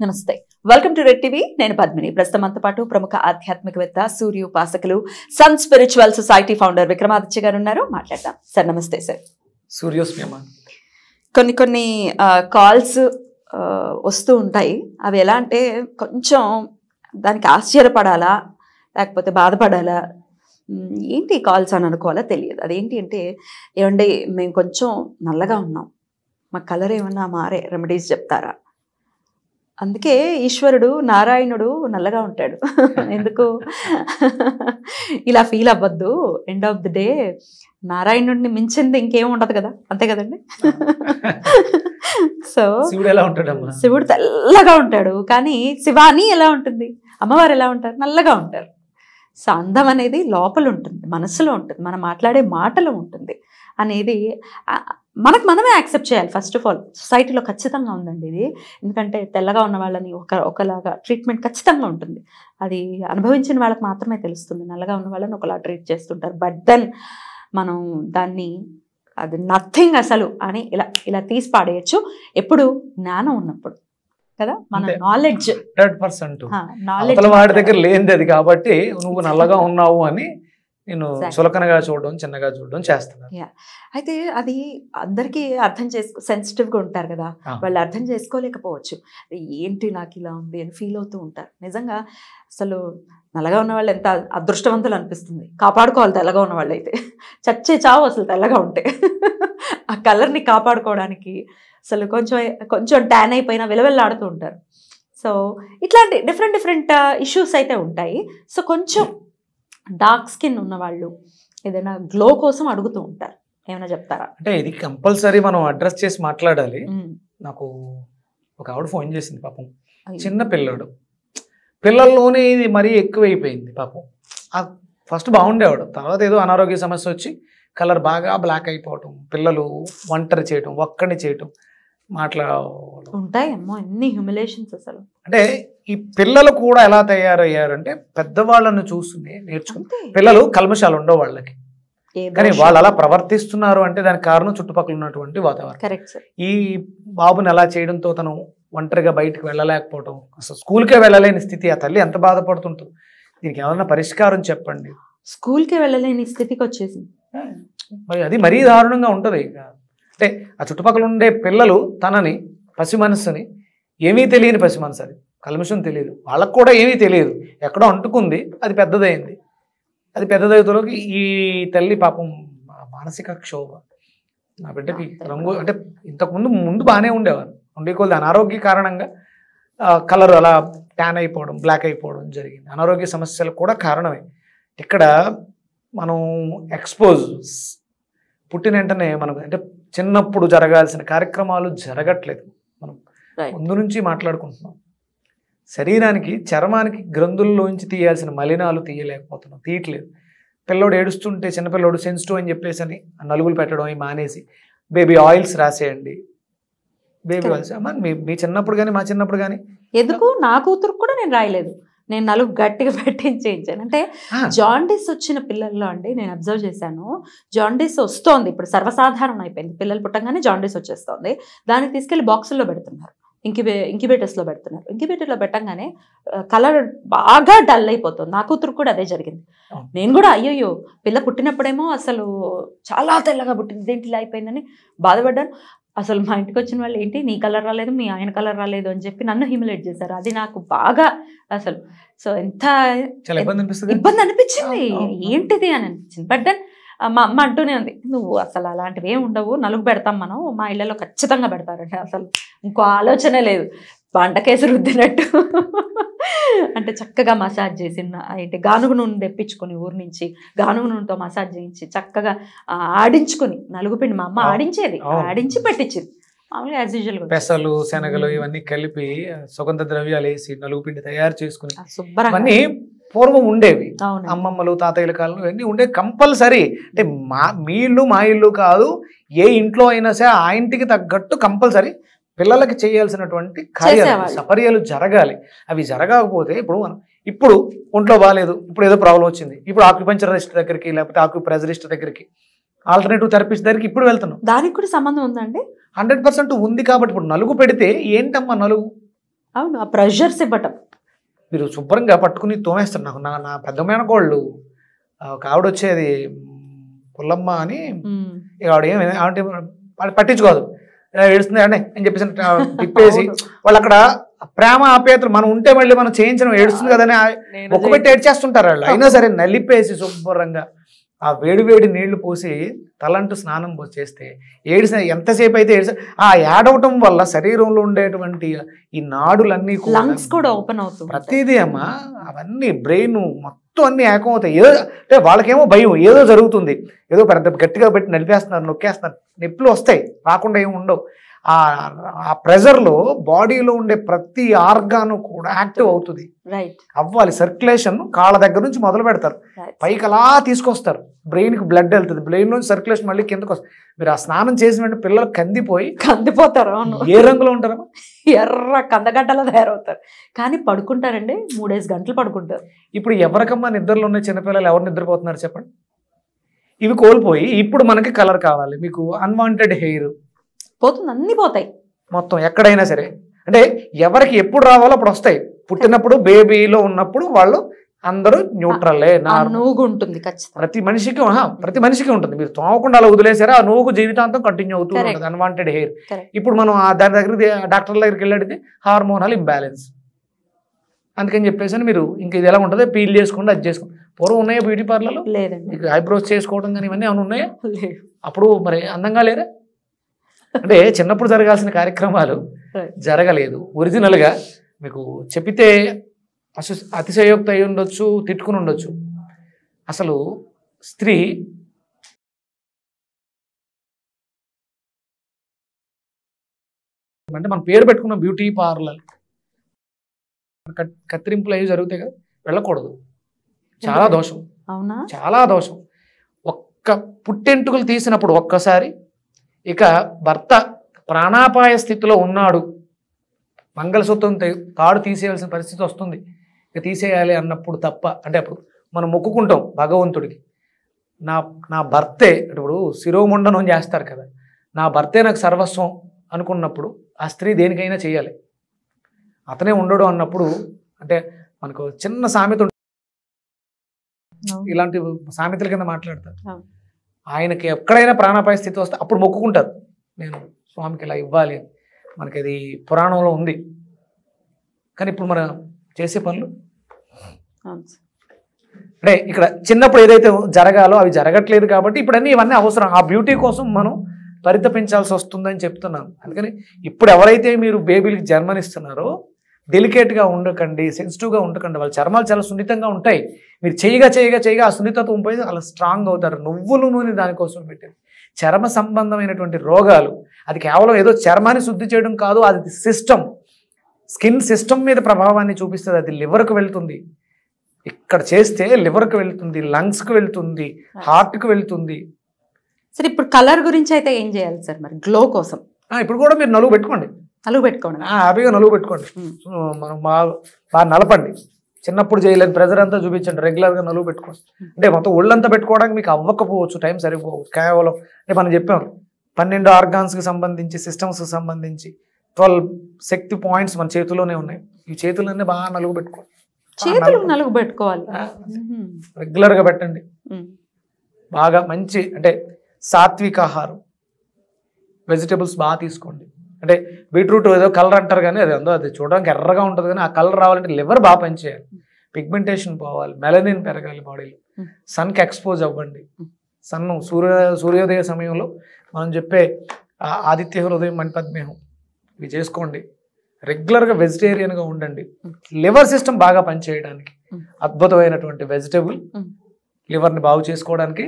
నమస్తే, welcome to red TV. నేను పద్మిని. ప్రస్తుతం మనతో పాటు ప్రముఖ ఆధ్యాత్మికవేత్త, సూర్య ఉపాసకులు, Sun Spiritual Society founder Vikram Aditya గారు ఉన్నారు. మాట్లాడదాం సార్. నమస్తే సార్. కొన్ని కాల్స్ వస్తూ ఉంటాయి. అవి ఎలా అంటే కొంచెం దానికి ఆశ్చర్యపడాలా లేకపోతే బాధపడాలా, ఏంటి కాల్స్ అని అనుకోవాలా తెలియదు. అదేంటి అంటే, ఏమండి మేము కొంచెం నల్లగా ఉన్నాం, మా కలర్ ఏమన్నా మారే రెమెడీస్ చెప్తారా? అందుకే ఈశ్వరుడు నారాయణుడు నల్లగా ఉంటాడు. ఎందుకు ఇలా ఫీల్ అవ్వద్దు, ఎండ్ ఆఫ్ ది డే నారాయణుడిని మించింది ఇంకేం ఉండదు కదా, అంతే కదండి. సో శివుడు తెల్లగా ఉంటాడు, కానీ శివాని ఎలా ఉంటుంది, అమ్మవారు ఎలా ఉంటారు, నల్లగా ఉంటారు. సో అందం అనేది లోపల ఉంటుంది, మనసులో ఉంటుంది, మనం మాట్లాడే మాటలో ఉంటుంది అనేది మనమే యాక్సెప్ట్ చేయాలి. ఫస్ట్ ఆఫ్ ఆల్ సొసైటీలో ఖచ్చితంగా ఉందండి ఇది. ఎందుకంటే తెల్లగా ఉన్న వాళ్ళని ఒకలాగా ట్రీట్మెంట్ ఖచ్చితంగా ఉంటుంది. అది అనుభవించిన వాళ్ళకి మాత్రమే తెలుస్తుంది. నల్లగా ఉన్న వాళ్ళని ఒకలా ట్రీట్ చేస్తుంటారు. బట్ దెన్ మనం దాన్ని అది నథింగ్ అసలు అని ఇలా తీసి పాడేయచ్చు. ఎప్పుడు జ్ఞానం ఉన్నప్పుడు కదా, మన నాలెడ్జ్ 100% వాడి దగ్గర లేనిది అది. కాబట్టి నువ్వు నల్లగా ఉన్నావు అని నేను చులకనగా చూడడం, చిన్నగా చూడడం చేస్తున్నాను. అయితే అది అందరికీ సెన్సిటివ్గా ఉంటారు కదా, వాళ్ళు అర్థం చేసుకోలేకపోవచ్చు. ఏంటి నాకు ఇలా ఉంది అని ఫీల్ అవుతూ ఉంటారు. నిజంగా అసలు నల్లగా ఉన్న వాళ్ళు ఎంత అదృష్టవంతులు అనిపిస్తుంది. కాపాడుకోవాలి తెల్లగా ఉన్న వాళ్ళు అయితే. చచ్చే చావు అసలు తెల్లగా ఉంటే. ఆ కలర్ని కాపాడుకోవడానికి అసలు కొంచెం ట్యాన్ అయిపోయినా విలవెల్లాడుతూ ఉంటారు. సో ఇట్లాంటి డిఫరెంట్ ఇష్యూస్ అయితే ఉంటాయి. సో కొంచెం డార్క్ స్కిన్ ఉన్న వాళ్ళు ఏదైనా గ్లో కోసం అడుగుతూ ఉంటారు, ఏమైనా చెప్తారా? అంటే ఇది కంపల్సరీ మనం అడ్రస్ చేసి మాట్లాడాలి. నాకు ఒక ఆవిడ ఫోన్ చేసింది, పాపం చిన్న పిల్లల్లోనే ఇది మరీ ఎక్కువైపోయింది పాపం. ఫస్ట్ బాగుండేవాడు, తర్వాత ఏదో అనారోగ్య సమస్య వచ్చి కలర్ బాగా బ్లాక్ అయిపోవటం, పిల్లలు ఒంటరి చేయటం, ఒక్కడిని చేయటం, ఉంటాయేమో ఎన్ని హ్యూమిలేషన్స్ అసలు. అంటే ఈ పిల్లలు కూడా ఎలా తయారయ్యారంటే, పెద్దవాళ్ళను చూసుకుని నేర్చుకుని పిల్లలు కల్మషాలు ఉండవు వాళ్ళకి, కానీ వాళ్ళు అలా ప్రవర్తిస్తున్నారు అంటే దానికి కారణం చుట్టుపక్కల ఉన్నటువంటి వాతావరణం. ఈ బాబుని అలా చేయడంతో తను ఒంటరిగా బయటకు వెళ్ళలేకపోవటం, అసలు స్కూల్కే వెళ్ళలేని స్థితి. ఆ తల్లి ఎంత బాధపడుతుంటుంది. దీనికి ఏమన్నా పరిష్కారం చెప్పండి. స్కూల్కే వెళ్ళలేని స్థితికి వచ్చేసింది. మరి అది మరీ దారుణంగా ఉంటుంది. అంటే ఆ చుట్టుపక్కల ఉండే పిల్లలు తనని, పసి మనస్సుని, ఏమీ తెలియని పసి మనసు, అది కల్మషం తెలియదు, వాళ్ళకు కూడా ఏమీ తెలియదు, ఎక్కడో అంటుకుంది, అది పెద్దదైంది. అది పెద్దదైతులోకి ఈ తల్లి పాపం మానసిక క్షోభ. నా బిడ్డకి రంగు అంటే ముందు బాగానే ఉండేవారు, ఉండేకొద్ది అనారోగ్య కారణంగా కలర్ అలా ట్యాన్ అయిపోవడం, బ్లాక్ అయిపోవడం జరిగింది. అనారోగ్య సమస్యలకు కూడా కారణమే. ఇక్కడ మనం ఎక్స్పోజ్ పుట్టిన వెంటనే మనకు అంటే చిన్నప్పుడు జరగాల్సిన కార్యక్రమాలు జరగట్లేదు. మనం ముందు నుంచి మాట్లాడుకుంటున్నాం. శరీరానికి, చర్మానికి గ్రంథుల్లోంచి తీయాల్సిన మలినాలు తీయట్లేదు. పిల్లోడు ఏడుస్తుంటే, చిన్నపిల్లోడు సెన్సిటివ్ అని చెప్పేసి అని నలుగులు పెట్టడం అవి మానేసి బేబీ ఆయిల్స్ రాసేయండి. బేబీ ఆయిల్స్ అమ్మా మీ చిన్నప్పుడు కానీ మా చిన్నప్పుడు కానీ ఎందుకు నా కూతురు కూడా నేను రాయలేదు. నేను నలుగు గట్టిగా పెట్టించేయించాను. అంటే జాండీస్ వచ్చిన పిల్లల్లో అండి నేను అబ్జర్వ్ చేశాను. జాండీస్ వస్తోంది, ఇప్పుడు సర్వసాధారణం అయిపోయింది. పిల్లలు పుట్టంగానే జాండీస్ వచ్చేస్తుంది. దాన్ని తీసుకెళ్లి బాక్సుల్లో పెడుతున్నారు, ఇంక్యుబేటర్స్లో పెడుతున్నారు. ఇంక్యుబేటర్లో పెట్టంగానే కలర్ బాగా డల్ అయిపోతుంది. నా కూతురు కూడా అదే జరిగింది. నేను కూడా అయ్యో పిల్ల పుట్టినప్పుడేమో అసలు చాలా తెల్లగా పుట్టింది, దేంట్లో ఇలా అయిపోయిందని బాధపడ్డాను. అసలు మా ఇంటికి వచ్చిన వాళ్ళు ఏంటి నీ కలర్ రాలేదు, మీ ఆయన కలర్ రాలేదు అని చెప్పి నన్ను హ్యూమిలేట్ చేశారు. అది నాకు బాగా అసలు ఎంత ఇబ్బంది అనిపించింది, ఏంటిది అని అనిపించింది. బట్ దెన్ మా అమ్మ అంటూనే ఉంది, నువ్వు అసలు అలాంటివి ఏమి ఉండవు, నలుగు పెడతాం మనం, మా ఇళ్లలో ఖచ్చితంగా పెడతారంటే అసలు ఇంకో ఆలోచనే లేదు. వంటకేసి రుద్దినట్టు. అంటే చక్కగా మసాజ్ చేసి ఏంటి గానుగు నూనె తెప్పించుకొని ఊరి నుంచి గానుగు నూనెతో మసాజ్ చేయించి చక్కగా ఆడించుకుని నలుగుపిండి మా అమ్మ ఆడించేది, ఆడించి పెట్టించింది. మామూలుగా యాజ్ యూజువల్ పెసలు, శనగలు ఇవన్నీ కలిపి సుగంధ ద్రవ్యాలు వేసి నలుగుపిండి తయారు చేసుకుని శుభ్రంగా పూర్వం ఉండేవి. అమ్మమ్మలు, తాతయ్యల కాలంలో ఇవన్నీ ఉండేవి కంపల్సరీ. అంటే మా ఇల్లు కాదు, ఏ ఇంట్లో అయినా సరే ఆ ఇంటికి తగ్గట్టు కంపల్సరీ పిల్లలకి చేయాల్సినటువంటి కార్యాలు, సపర్యాలు జరగాలి. అవి జరగకపోతే ఇప్పుడు ఒంట్లో బాగాలేదు, ఇప్పుడు ఏదో ప్రాబ్లం వచ్చింది, ఇప్పుడు ఆక్యుపంచరిస్ట్ దగ్గరికి లేకపోతే ఆక్యుప్రెజరిస్ట్ దగ్గరికి, ఆల్టర్నేటివ్ థెరపిస్ట్ దగ్గరికి ఇప్పుడు వెళ్తున్నాం. దానికి కూడా సంబంధం ఉందండి, 100% ఉంది. కాబట్టి ఇప్పుడు నలుగు పెడితే ఏంటమ్మా నలుగు అవును, ఆ ప్రెషర్స్ ఇవ్వటం. మీరు శుభ్రంగా పట్టుకుని తోమేస్తారు. నాకు నా పెద్ద మేనకోళ్ళు ఒక ఆవిడ వచ్చేది పుల్లమ్మ అని, ఆవిడ ఏమి ఆవిడ పట్టించుకోదు, ఏడుస్తుంది అండి అని చెప్పేసి తిప్పేసి వాళ్ళు అక్కడ ప్రేమ ఆప్యాయతలు మనం ఉంటే మళ్ళీ మనం చేయించడం ఏడుస్తుంది కదని ఒక్క పెట్టి ఏడ్చేస్తుంటారు వాళ్ళు. అయినా సరే నలిపేసి శుభ్రంగా ఆ వేడి వేడి నీళ్లు పోసి తలంటూ స్నానం చేస్తే ఏడిసిన ఎంతసేపు అయితే ఆ ఏడవటం వల్ల శరీరంలో ఉండేటువంటి ఈ నాడులన్నీ కూడా ఓపెన్ అవుతుంది. ప్రతిదీ అమ్మా అవన్నీ బ్రెయిన్ మొత్తం అన్ని ఏకం అవుతాయి. ఏదో అంటే వాళ్ళకేమో భయం, ఏదో జరుగుతుంది, ఏదో పెద్ద గట్టిగా పెట్టి నలిపేస్తున్నారు, నొక్కేస్తున్నారు, నొప్పులు వస్తాయి, రాకుండా ఏమి ఉండవు. ఆ ప్రెజర్లో బాడీలో ఉండే ప్రతి ఆర్గాను కూడా యాక్టివ్ అవుతుంది, అవ్వాలి. సర్క్యులేషన్ కాళ్ళ దగ్గర నుంచి మొదలు పెడతారు, పైకి అలా తీసుకొస్తారు, బ్రెయిన్కి బ్లడ్ వెళ్తుంది, బ్రెయిన్ నుంచి సర్క్యులేషన్ మళ్ళీ కిందకు వస్తుంది. మీరు ఆ స్నానం చేసిన వెంటనే పిల్లలు కందిపోతారు. ఏ రంగులో ఉంటారు? ఎర్ర కందగడ్డలో తయారవుతారు. కానీ పడుకుంటారండి, 3-5 గంటలు పడుకుంటారు. ఇప్పుడు ఎవరికమ్మా నిద్రలో ఉన్న చిన్నపిల్లలు ఎవరు నిద్రపోతున్నారు చెప్పండి? ఇవి కోల్పోయి ఇప్పుడు మనకి కలర్ కావాలి. మీకు అన్వాంటెడ్ హెయిర్ పోతుంది, అన్ని పోతాయి మొత్తం ఎక్కడైనా సరే. అంటే ఎవరికి ఎప్పుడు రావాలో అప్పుడు వస్తాయి. పుట్టినప్పుడు బేబీలో ఉన్నప్పుడు వాళ్ళు అందరూ న్యూట్రలే, నూగు ఉంటుంది ప్రతి మనిషికి ఉంటుంది. మీరు తోమకుండా అలా వదిలేసారా ఆ నూగు జీవితాంతం కంటిన్యూ అవుతూ ఉంటుంది, అన్వాంటెడ్ హెయిర్. ఇప్పుడు మనం దాని దగ్గరికి డాక్టర్ దగ్గరికి వెళ్ళడితే హార్మోనల్ ఇంబ్యాలెన్స్ అందుకని చెప్పేసి మీరు ఇంక ఇది ఎలా ఉంటుంది పీల్ చేసుకోండి, అది చేసుకోండి. పూర్వం ఉన్నాయా బ్యూటీ పార్లర్లో? లేదండి. ఐబ్రోస్ చేసుకోవడం కానీ ఇవన్నీ ఏమైనా ఉన్నాయా? అప్పుడు మరి అందంగా లేరా? అంటే చిన్నప్పుడు జరగాల్సిన కార్యక్రమాలు జరగలేదు. ఒరిజినల్గా మీకు చెప్పితే అతిశయోక్తి అయి ఉండొచ్చు, తిట్టుకుని ఉండొచ్చు. అసలు స్త్రీ అంటే మన పేరు పెట్టుకున్న బ్యూటీ పార్లర్ కత్తిరింపులు అవి జరుగుతాయి కదా, వెళ్ళకూడదు. చాలా దోషం, అవునా? చాలా దోషం. ఒక్క పుట్టెంటుకలు తీసినప్పుడు ఒక్కసారి ఇక భర్త ప్రాణాపాయ స్థితిలో ఉన్నాడు, మంగళసూత్రం తాడు తీసేయాల్సిన పరిస్థితి వస్తుంది, ఇక తీసేయాలి అన్నప్పుడు తప్ప, అంటే అప్పుడు మనం మొక్కుకుంటాం భగవంతుడికి, నా భర్తే, ఇప్పుడు శిరోముండనం చేస్తారు కదా, నా భర్తే నాకు సర్వస్వం అనుకున్నప్పుడు ఆ స్త్రీ దేనికైనా చేయాలి, అతనే ఉండడు అన్నప్పుడు. అంటే మనకు చిన్న సామెత ఇలాంటి సామెతల కింద మాట్లాడతారు. ఆయనకి ఎక్కడైనా ప్రాణాపాయ స్థితి వస్తే అప్పుడు మొక్కుకుంటారు, నేను స్వామికి ఇలా ఇవ్వాలి అని. మనకి అది పురాణంలో ఉంది. కానీ ఇప్పుడు మనం చేసే పనులు అంటే ఇక్కడ చిన్నప్పుడు ఏదైతే జరగాలో అవి జరగట్లేదు కాబట్టి ఇప్పుడు ఇవన్నీ అవసరం. ఆ బ్యూటీ కోసం మనం పరితపించాల్సి వస్తుందని చెప్తున్నాను. అందుకని ఇప్పుడు ఎవరైతే మీరు బేబీలకి జన్మనిస్తున్నారో డెలికేట్గా ఉండకండి, సెన్సిటివ్గా ఉండకండి. వాళ్ళ చర్మాలు చాలా సున్నితంగా ఉంటాయి. మీరు చేయగా ఆ సున్నితత్వం పోయి అలా స్ట్రాంగ్ అవుతారు. నువ్వుల నూనె దానికోసం పెట్టింది. చర్మ సంబంధమైనటువంటి రోగాలు అది కేవలం ఏదో చర్మాన్ని శుద్ధి చేయడం కాదు, అది సిస్టమ్, స్కిన్ సిస్టమ్ మీద ప్రభావాన్ని చూపిస్తుంది. అది లివర్కి వెళ్తుంది, ఇక్కడ చేస్తే లివర్కి వెళ్తుంది, లంగ్స్కి వెళ్తుంది, హార్ట్కి వెళ్తుంది. సరే, ఇప్పుడు కలర్ గురించి అయితే ఏం చేయాలి సార్ మరి గ్లో కోసం? ఇప్పుడు కూడా మీరు నలుగు పెట్టుకోండి, హ్యాపీగా నలుగు పెట్టుకోండి. మనం బాగా నలపండి. చిన్నప్పుడు చేయలేని ప్రెజర్ అంతా చూపించండి, రెగ్యులర్గా నలుగు పెట్టుకోండి. అంటే మొత్తం ఒళ్ళంతా పెట్టుకోవడానికి మీకు అవ్వకపోవచ్చు, టైం సరిపోవచ్చు. కేవలం అంటే మనం చెప్పాం 12 ఆర్గాన్స్కి సంబంధించి, సిస్టమ్స్కి సంబంధించి 12 శక్తి పాయింట్స్ మన చేతిలోనే ఉన్నాయి. ఈ చేతులన్నీ బాగా నలుగు పెట్టుకోవాలి, రెగ్యులర్గా పెట్టండి. బాగా మంచి అంటే సాత్విక ఆహారం, వెజిటేబుల్స్ బాగా తీసుకోండి. అంటే బీట్రూట్ ఏదో కలర్ అంటారు కానీ అది చూడడానికి ఎర్రగా ఉంటుంది, కానీ ఆ కలర్ రావాలంటే లివర్ బాగా పనిచేయాలి, పిగ్మెంటేషన్ పోవాలి, మెలనిన్ పెరగాలి బాడీలో, సన్కి ఎక్స్పోజ్ అవ్వండి. సన్ సూర్యోదయ సమయంలో మనం చెప్పే ఆదిత్య హృదయం మణిపద్మేహం ఇవి చేసుకోండి. రెగ్యులర్గా వెజిటేరియన్గా ఉండండి. లివర్ సిస్టమ్ బాగా పనిచేయడానికి అద్భుతమైనటువంటి వెజిటేబుల్, లివర్ని బాగు చేసుకోవడానికి.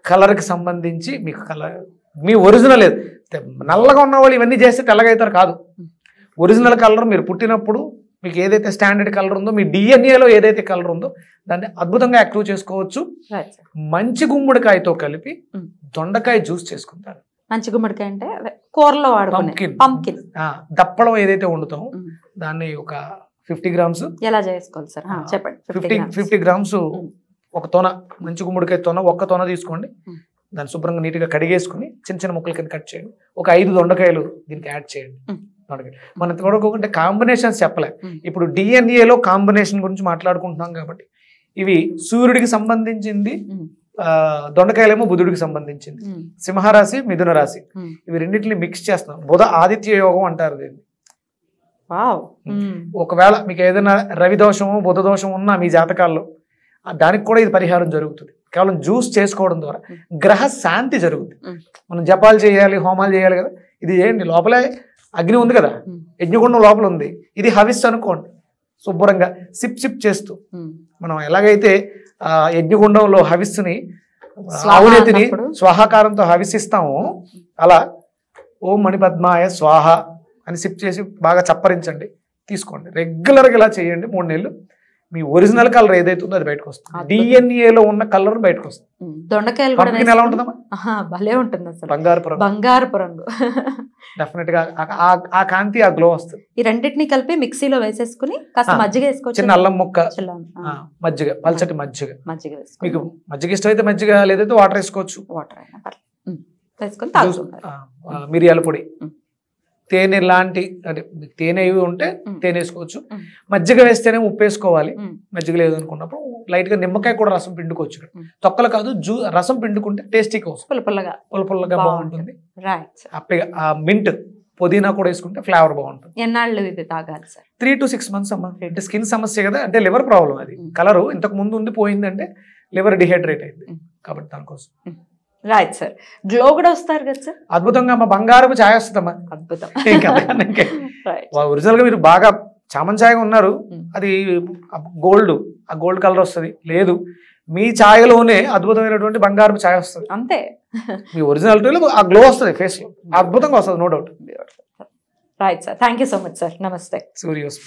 కలర్కి సంబంధించి మీకు కలర్ మీ ఒరిజినల్ నల్లగా ఉన్న వాళ్ళు ఇవన్నీ చేస్తే తెల్లగా అవుతారు కాదు. ఒరిజినల్ కలర్ మీరు పుట్టినప్పుడు మీకు ఏదైతే స్టాండర్డ్ కలర్ ఉందో, మీ డిఎన్ఏలో ఏదైతే కలర్ ఉందో దాన్ని అద్భుతంగా యాక్టివ్ చేసుకోవచ్చు. మంచి గుమ్మడికాయతో కలిపి దొండకాయ జ్యూస్ చేసుకుంటారు. మంచి గుమ్మడికాయ అంటే కూరలో పంకిన్ దప్పడం ఏదైతే వండుతామో దాన్ని ఒక 50 గ్రామ్స్ ఎలా చేసుకోవాలి సార్ చెప్పండి. 50 గ్రామ్స్ ఒక తొన మంచి గుమ్మడికాయ తొన, ఒక్క తొన తీసుకోండి. దాన్ని శుభ్రంగా నీట్గా కడిగేసుకుని చిన్న చిన్న ముక్కల కింద కట్ చేయండి. ఒక 5 దొండకాయలు దీనికి యాడ్ చేయండి. మనం చూడకుంటే కాంబినేషన్స్ చెప్పలే. ఇప్పుడు డిఎన్ఏలో కాంబినేషన్ గురించి మాట్లాడుకుంటున్నాం కాబట్టి ఇవి సూర్యుడికి సంబంధించింది, దొండకాయలేమో బుధుడికి సంబంధించింది, సింహరాశి మిథున రాశి, ఇవి రెండింటిని మిక్స్ చేస్తున్నాం. బుధ ఆదిత్య యోగం అంటారు దీన్ని. ఒకవేళ మీకు ఏదైనా రవి దోషము బుధ దోషం ఉన్నా మీ జాతకాల్లో దానికి కూడా ఇది పరిహారం జరుగుతుంది. కేవలం జ్యూస్ చేసుకోవడం ద్వారా గ్రహ శాంతి జరుగుతుంది. మనం జపాలు చేయాలి, హోమాలు చేయాలి కదా, ఇది చేయండి. లోపలే అగ్ని ఉంది కదా, యజ్ఞగుండం లోపల ఉంది, ఇది హవిస్సు అనుకోండి. శుభ్రంగా సిప్ చేస్తూ మనం ఎలాగైతే యజ్ఞగుండంలో హవిస్సుని ఆవునేతిని స్వాహాకారంతో హవిస్సిస్తామో అలా ఓం మణిపద్మాయ స్వాహ అని సిప్ చేసి బాగా చప్పరించండి, తీసుకోండి. రెగ్యులర్గా ఇలా చేయండి 3 నెలలు. మీ ఒరిజినల్ కలర్ ఏదైతే ఉందో అది బయటకు వస్తుంది. డిఎన్ఏలో ఉన్న కలర్ బయటకు వస్తుంది. దొండకాయలు ఎలా ఉంటుందమ్మా? భలే ఉంటుంది అసలు, బంగారపు రంగు. డెఫినెట్ గా ఆ కాంతి, ఆ గ్లో వస్తుంది. ఈ రెండింటిని కలిపి మిక్సీలో వేసేసుకుని కాస్త మజ్జిగ వేసుకోవచ్చు. చిన్న అల్లం ముక్క, మజ్జిగ, పల్చటి మజ్జిగ. మీకు మజ్జిగ ఇష్టమైతే మజ్జిగ, లేదైతే వాటర్ వేసుకోవచ్చు. వాటర్ అయినా వేసుకొని మిరియాల పొడి, తేనె లాంటి, అంటే తేనె ఉంటే తేనె వేసుకోవచ్చు. మజ్జిగ వేస్తేనే ఉప్పు వేసుకోవాలి. మజ్జిగ లేదు అనుకున్నప్పుడు లైట్ గా నిమ్మకాయ కూడా రసం పిండుకోవచ్చు. తొక్కలు కాదు, రసం పిండుకుంటే టేస్టీ కోసం పుల్లగా బాగుంటుంది. మింట్, పుదీనా కూడా వేసుకుంటే ఫ్లేవర్ బాగుంటుంది. ఎన్నాళ్ళు ఇది తాగాలి సార్? 3 to 6 months అమ్మా. అంటే స్కిన్ సమస్య కదా, అంటే లివర్ ప్రాబ్లం. అది కలరు ఇంతకు ముందు ఉండి పోయిందంటే లివర్ డిహైడ్రేట్ అయింది కాబట్టి దానికోసం. Right sir. గ్లో కూడా వస్తారు కదా సార్? అద్భుతంగా అమ్మా, బంగారపు ఛాయ్ వస్తుందమ్మా. అద్భుతం. ఒరిజినల్ గా మీరు బాగా చామన్ ఛాయగా ఉన్నారు, అది గోల్డ్, ఆ గోల్డ్ కలర్ వస్తుంది. లేదు, మీ ఛాయలోనే అద్భుతమైనటువంటి బంగారపు ఛాయ్ వస్తుంది. అంతే, మీ ఒరిజినాలిటీలో ఆ గ్లో వస్తుంది ఫేస్ లో, అద్భుతంగా వస్తుంది, no doubt. Right sir, thank you so much sir. నమస్తే. సూర్యోస్.